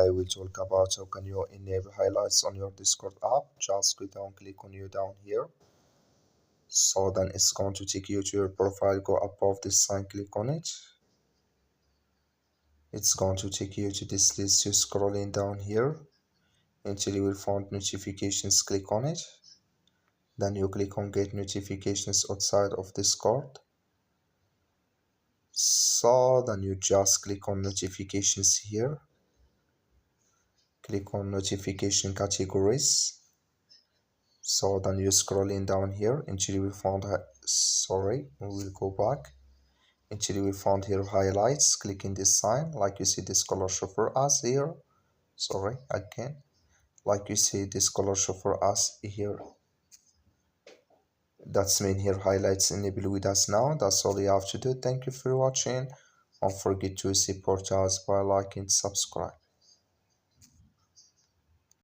I will talk about how can you enable highlights on your Discord app. Just go down, click on you down here. So then it's going to take you to your profile. Go above this sign, click on it. It's going to take you to this list. You're scrolling down here until you will find notifications. Click on it. Then you click on get notifications outside of Discord. So then you just click on notifications here. Click on notification categories. So then you're scrolling down here until you will find we will go back until you will find here highlights. Click in this sign, like you see this color show for us here. Again, like you see this color show for us here. That's mean here highlights enable with us now. That's all you have to do. Thank you for watching. Don't forget to support us by liking, subscribe.